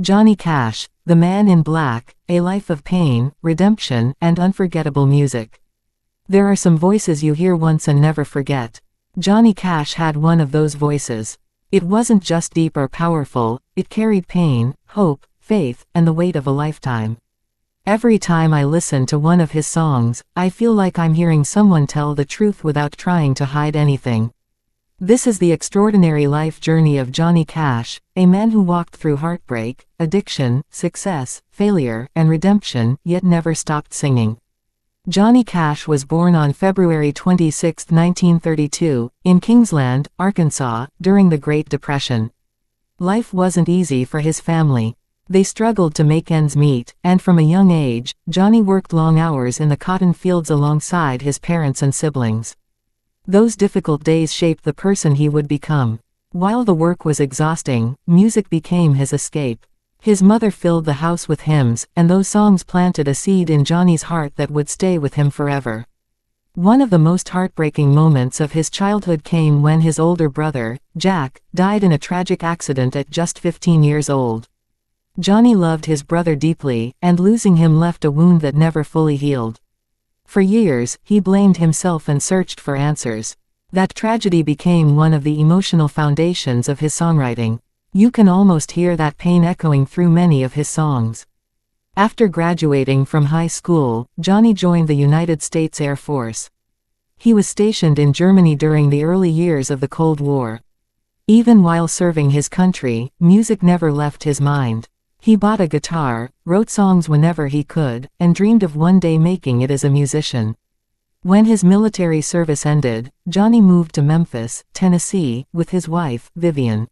Johnny Cash, The Man in Black, A Life of Pain, Redemption, and Unforgettable Music. There are some voices you hear once and never forget. Johnny Cash had one of those voices. It wasn't just deep or powerful, it carried pain, hope, faith, and the weight of a lifetime. Every time I listen to one of his songs, I feel like I'm hearing someone tell the truth without trying to hide anything. This is the extraordinary life journey of Johnny Cash, a man who walked through heartbreak, addiction, success, failure, and redemption, yet never stopped singing. Johnny Cash was born on February 26, 1932, in Kingsland, Arkansas, during the Great Depression. Life wasn't easy for his family. They struggled to make ends meet, and from a young age, Johnny worked long hours in the cotton fields alongside his parents and siblings. Those difficult days shaped the person he would become. While the work was exhausting, music became his escape. His mother filled the house with hymns, and those songs planted a seed in Johnny's heart that would stay with him forever. One of the most heartbreaking moments of his childhood came when his older brother, Jack, died in a tragic accident at just 15 years old. Johnny loved his brother deeply, and losing him left a wound that never fully healed. For years, he blamed himself and searched for answers. That tragedy became one of the emotional foundations of his songwriting. You can almost hear that pain echoing through many of his songs. After graduating from high school, Johnny joined the United States Air Force. He was stationed in Germany during the early years of the Cold War. Even while serving his country, music never left his mind. He bought a guitar, wrote songs whenever he could, and dreamed of one day making it as a musician. When his military service ended, Johnny moved to Memphis, Tennessee, with his wife, Vivian.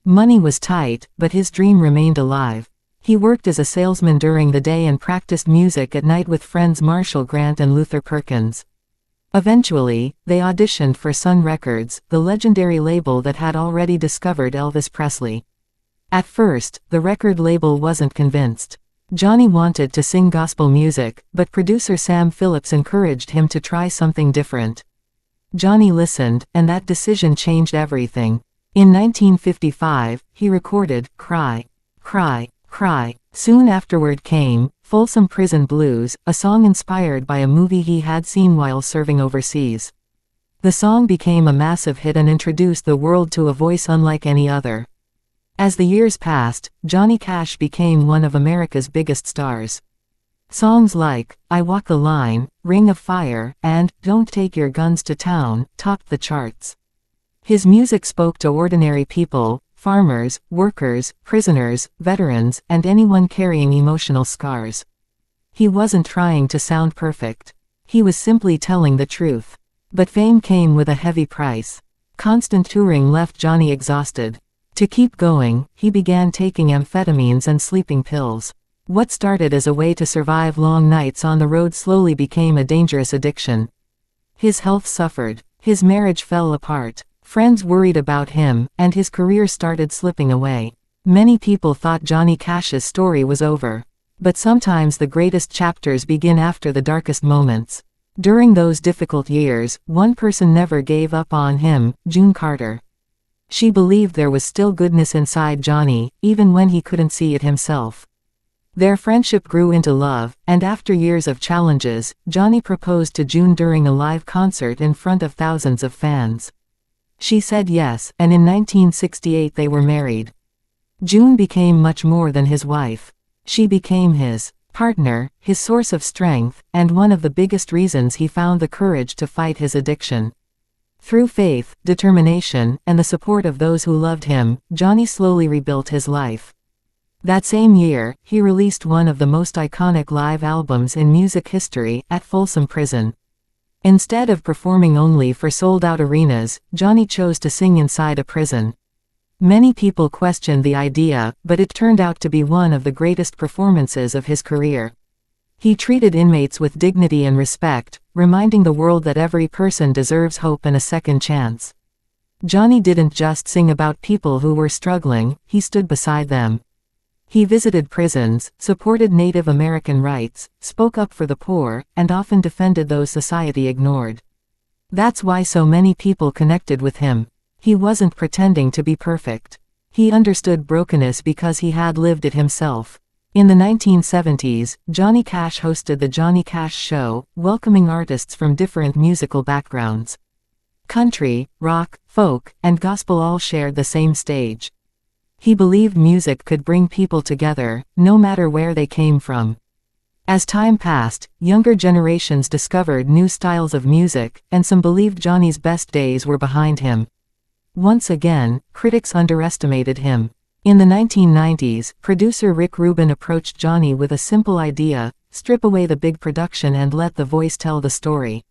Money was tight, but his dream remained alive. He worked as a salesman during the day and practiced music at night with friends Marshall Grant and Luther Perkins. Eventually, they auditioned for Sun Records, the legendary label that had already discovered Elvis Presley. At first, the record label wasn't convinced. Johnny wanted to sing gospel music, but producer Sam Phillips encouraged him to try something different. Johnny listened, and that decision changed everything. In 1955, he recorded Cry, Cry, Cry. Soon afterward came Folsom Prison Blues, a song inspired by a movie he had seen while serving overseas. The song became a massive hit and introduced the world to a voice unlike any other. As the years passed, Johnny Cash became one of America's biggest stars. Songs like I Walk the Line, Ring of Fire, and Don't Take Your Guns to Town topped the charts. His music spoke to ordinary people, farmers, workers, prisoners, veterans, and anyone carrying emotional scars. He wasn't trying to sound perfect. He was simply telling the truth. But fame came with a heavy price. Constant touring left Johnny exhausted. To keep going, he began taking amphetamines and sleeping pills. What started as a way to survive long nights on the road slowly became a dangerous addiction. His health suffered. His marriage fell apart. Friends worried about him, and his career started slipping away. Many people thought Johnny Cash's story was over. But sometimes the greatest chapters begin after the darkest moments. During those difficult years, one person never gave up on him, June Carter. She believed there was still goodness inside Johnny, even when he couldn't see it himself. Their friendship grew into love, and after years of challenges, Johnny proposed to June during a live concert in front of thousands of fans. She said yes, and in 1968 they were married. June became much more than his wife. She became his partner, his source of strength, and one of the biggest reasons he found the courage to fight his addiction. Through faith, determination, and the support of those who loved him, Johnny slowly rebuilt his life. That same year, he released one of the most iconic live albums in music history, at Folsom Prison. Instead of performing only for sold-out arenas, Johnny chose to sing inside a prison. Many people questioned the idea, but it turned out to be one of the greatest performances of his career. He treated inmates with dignity and respect, reminding the world that every person deserves hope and a second chance. Johnny didn't just sing about people who were struggling, he stood beside them. He visited prisons, supported Native American rights, spoke up for the poor, and often defended those society ignored. That's why so many people connected with him. He wasn't pretending to be perfect. He understood brokenness because he had lived it himself. In the 1970s, Johnny Cash hosted The Johnny Cash Show, welcoming artists from different musical backgrounds. Country, rock, folk, and gospel all shared the same stage. He believed music could bring people together, no matter where they came from. As time passed, younger generations discovered new styles of music, and some believed Johnny's best days were behind him. Once again, critics underestimated him. In the 1990s, producer Rick Rubin approached Johnny with a simple idea: strip away the big production and let the voice tell the story.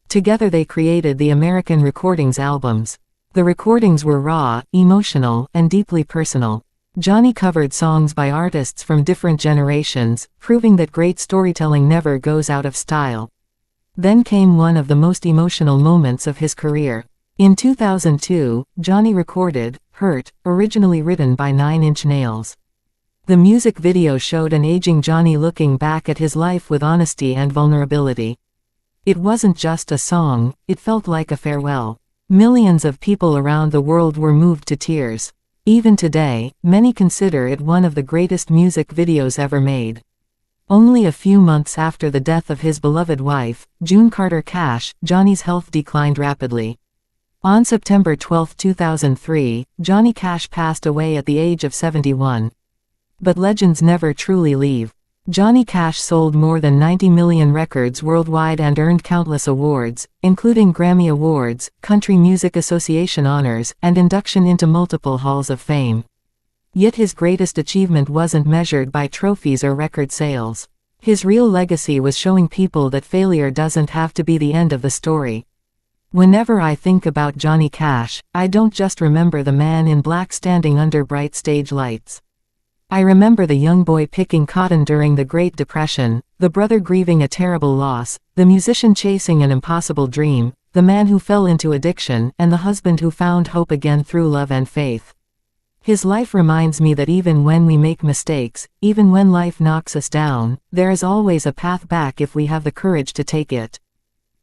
Together they created the American Recordings albums. The recordings were raw, emotional, and deeply personal. Johnny covered songs by artists from different generations, proving that great storytelling never goes out of style. Then came one of the most emotional moments of his career. In 2002, Johnny recorded Hurt, originally written by 9 Inch Nails. The music video showed an aging Johnny looking back at his life with honesty and vulnerability. It wasn't just a song, it felt like a farewell. Millions of people around the world were moved to tears. Even today, many consider it one of the greatest music videos ever made. Only a few months after the death of his beloved wife, June Carter Cash, Johnny's health declined rapidly. On September 12, 2003, Johnny Cash passed away at the age of 71. But legends never truly leave. Johnny Cash sold more than 90 million records worldwide and earned countless awards, including Grammy Awards, Country Music Association honors, and induction into multiple halls of fame. Yet his greatest achievement wasn't measured by trophies or record sales. His real legacy was showing people that failure doesn't have to be the end of the story. Whenever I think about Johnny Cash, I don't just remember the man in black standing under bright stage lights. I remember the young boy picking cotton during the Great Depression, the brother grieving a terrible loss, the musician chasing an impossible dream, the man who fell into addiction, and the husband who found hope again through love and faith. His life reminds me that even when we make mistakes, even when life knocks us down, there is always a path back if we have the courage to take it.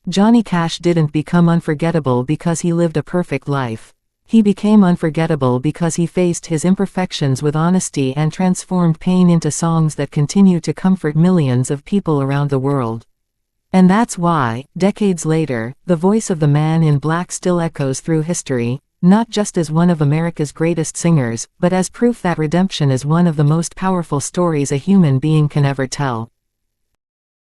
Johnny Cash didn't become unforgettable because he lived a perfect life. He became unforgettable because he faced his imperfections with honesty and transformed pain into songs that continue to comfort millions of people around the world. And that's why, decades later, the voice of the man in black still echoes through history, not just as one of America's greatest singers, but as proof that redemption is one of the most powerful stories a human being can ever tell.